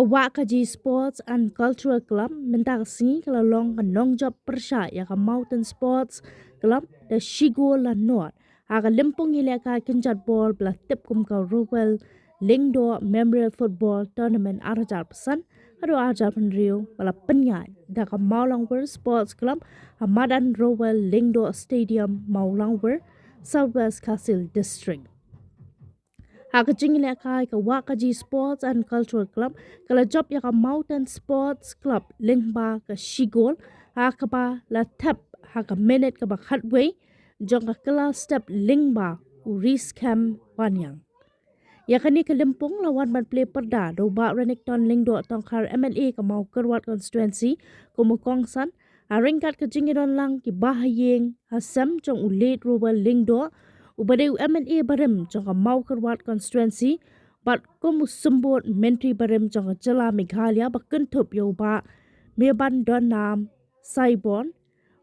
Wak Kaji Sports and Cultural Club minta kasi kalau long kanong job persya ya ka Mountain Sports Club da Shigo la North aga limpong ile ka kinjat ball bla tip kum ka Ruwel Lingdo Memorial Football Tournament arjar pesan ado arjar penrio bala penyai da ka Maulangwer Sports Club Hamadan Ruwel Lingdo Stadium Maulangwer Southwest Kasil District. Haka jingile kai ka Wak Kaji Sports and Cultural Club kala job ya ka Mountain Sports Club lingba ka Shigol haka ba la tap haka minute ka ba khatway jong ka kala step lingba uris cam wanyang ya kani ka limpong lawan ban play perda do ba Renekton Lingdo tong kar MLA ka mau kerwat constituency kumukongsan aringkat ka jingidon lang ki bahayeng hasam jong ulit Ruwel Lingdo Ubadeu MNA Barim jangka mau kerwat constituency bat komu sembut menteri Barim jangka jela Meghalaya bakentup yo ba meban donam Saibon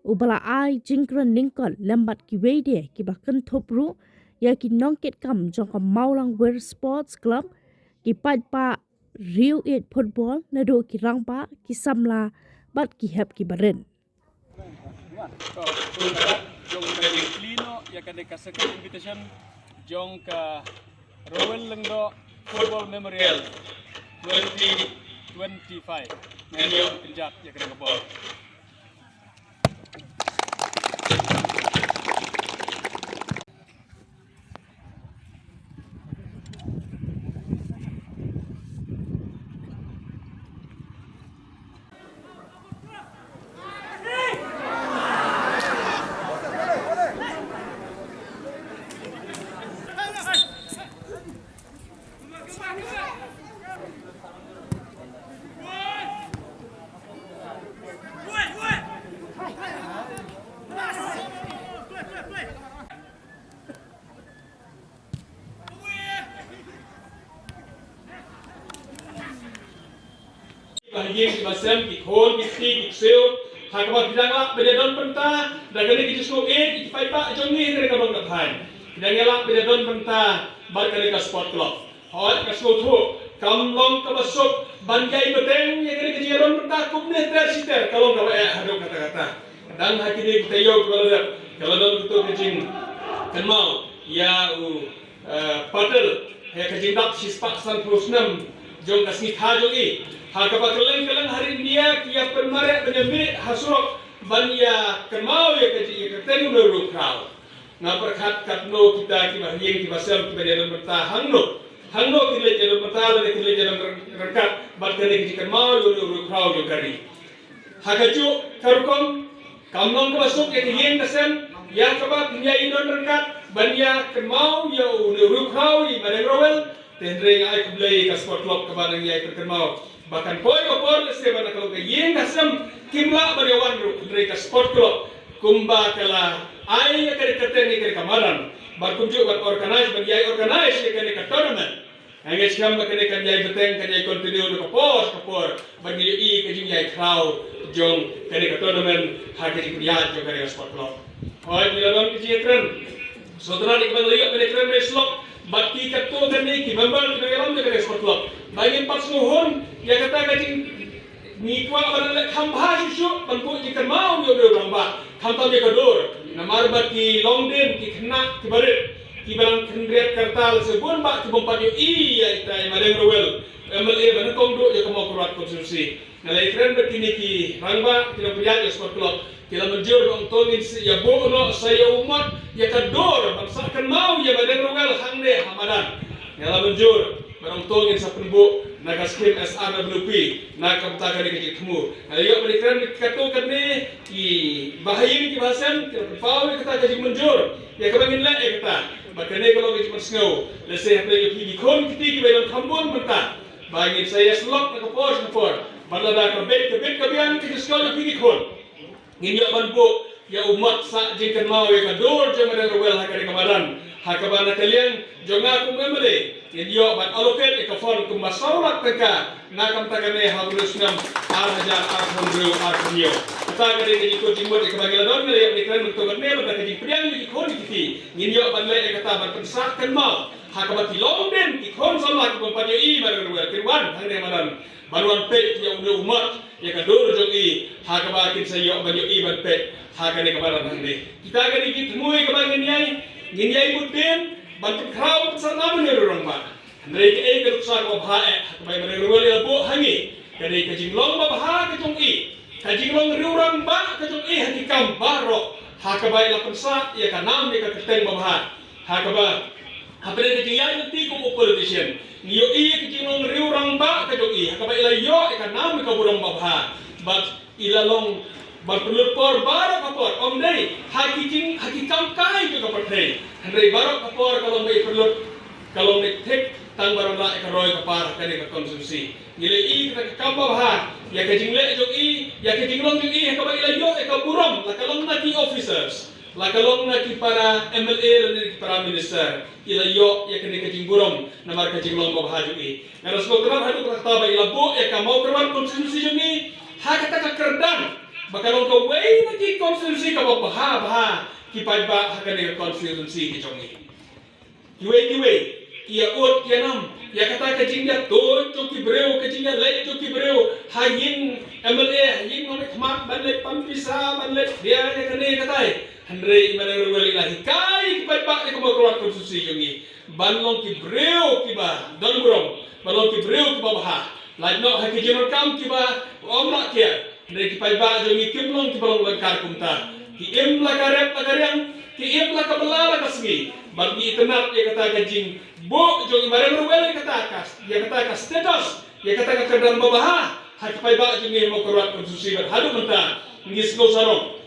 ubala ai jingkran Lincoln lembat ki wede ki bakentup ru ya ki nongket kam jangka Maulangwer Sports Club ki pa Rio 8 football nado ki rangpa ki samla bat ki hep ki barin. Jong ka Lino ya ka ka second invitation jong ka Ruwel Lingdo Football Memorial 2025 ngayon kinjat ya ka ball. Bahagia masam ki khol ki ti ki seo hakabat bidang la bedon penta dagane ki jusku ki pai pa jongi re ka bang thai bidang la bedon penta bar kale ka sport club hoi ka sko thu kam long ka masuk banjai beteng ye kare ki jeron penta kumne ter siter kalong ka hado kata kata dan hakini kita yo kalau don tu kecing kenal ya patel he kecing dak sispak san prosnam jong kasih thajogi hakabat keleng hari dia kia permare penyebik hasurok banya kemau ya kaji ya ketemu dulu kau na perkat katno kita kibah yeng kibah sem kibah dalam bertahan hangno kile dalam bertahan dan kile dalam rekat batkene kaji kemau dulu kau yo kari hakaju karukom kamnong masuk ya yeng kasem ya kabat nya indon rekat banya kemau ya dulu kau i badang Ruwel tendre ai kublai ka sport club kabadang ya perkemau bahkan poi opor se bana kalau ke yeng hasam kimla bariawan ru mereka sport club kumba kala ai kare kateni kare kamaran bar kunju bar organize bagi ai organize kare ka tournament hange skam ba kare kan jai beteng kan jai continue do kapor bagi i ke jing jai crowd jong kare ka tournament ha ke jing ya jo kare sport club oi bilaron ke jekren sodra dik bang liga kare kren slot baki katto gani ki member kare ram kare sport club bagi pas muhun ya kata kajing ni kwa barang khambha susu bantu jikan mau yo do ramba khamta je kador namar baki longden ki khna ki barit ki barang khendret kartal sebun ba ki bompat yo i ya itai madeng Ruwel MLA ban kong do je kamo kurat konstitusi nalai kren betini ki rangba ki pria sport club kila menjur dong tongin ya bo no saya umat ya kador bangsa kan mau ya madeng Ruwel hangde hamadan ngala menjur barang tongin sa penbu nagaskim SRWP nakam tagani ke temu ayo berikan kato kene ki bahayin ki bahasan ki pau kata kaji menjur ya kabangin la kata makane kalau ki snow lese hapre ki kon kiti ki belon khambon menta bagi saya slot na kapor balada ka bet ka bian ki skol ki kon nginyo banbo ya umat sa jingkan mau ya kador jamadan Ruwel hakari kamaran hakabana kalian jonga kum emele inyo ban allocate ka fon kum masaurat teka nakam tagane habrus nam arhajar arhondro arhonyo ta gare ni ko jimbo de kabagala don ngale ni kan to garne ba ka ji priang ni ko ni kiti inyo ban le kata ban pensak kan mau hakabati longden ki kon salah ko panyo i bar Ruwel kirwan hangde madan baruan pet yang udah umat ya kadur jongi hakaba kin sayo banyo iban pet hakane kabaran hande kita gani git mui kabang nginyai mutin bantu kraw sa namun ni rorong ba ndai ke e ka sa ko bha hakaba mare rwali abo hangi kani ka jinglong ba bha ka jongi ka jinglong riurang ba ka jongi hakikam baro hakaba ila pensa ya kanam ya ka keteng ba bha hakaba hapre ke jingyai nanti ko politician niyo i kijinong riurang ba ka jogi hakaba ila yo ikanam ka burang babha but ilalong barpulur baro kapor omdei hakikam kai juga perthei handai baro kapor kalau may tek tang baro la ikaroy kapar kani ka konsumsi ngile i ka kamba bha ya ka jingle jogi ya ka jinglong jogi hakaba ila yo ikaburam lakalong na ki officers lakalong na ki para MLA dan ki para minister ila yo ya kene ka jingburong na mar ka jinglong babha jogi ngaros ko kabar hadu ka taba ila bo ya ka mau kerwan konstitusi jogi ha kata ka kerdan bakalong ka way na ki konstitusi ka babha ki paiba ha kene ka konstitusi ki jogi kiwe kia ut kia nam ya kata ka jingya to ki breu ka jingya le to ki breu ha yin MLA yin no khmat ban le pampisa ban le dia ya kene katai Andre imana rwali lahi kai kipai pak ni kamo keluar konstitusi jongi banlong ki breu kiba don burong banlong ki breu kiba bah lai no haki jenor kam kiba omla kia Andre kipai pak jongi kimlong ki balong langkar kumta ki im lakarep lakaryang ki im lakabela lakasgi bagi itenat ya kata kajing bo jongi marang rwali kata kas ya kata kas status ya kata ka kadang babah haki pai pak jongi mo keluar konstitusi hadu menta ngis ko sarong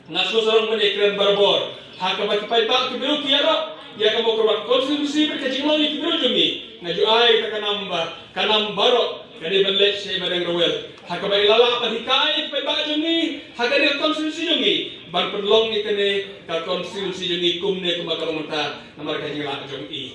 nasko sarong mene keren barbor hakaba kipai pak kibiru kiaro ya kamo korban konstitusi berkajinglo ni kibiru jumi ngaju ai kanam baro kani belet sei bareng rowel hakaba ilala padikai kipai pak jumi hakani konstitusi jumi ban perlong ni kene ka konstitusi jumi kumne kumakalong menta namar kajingla jumi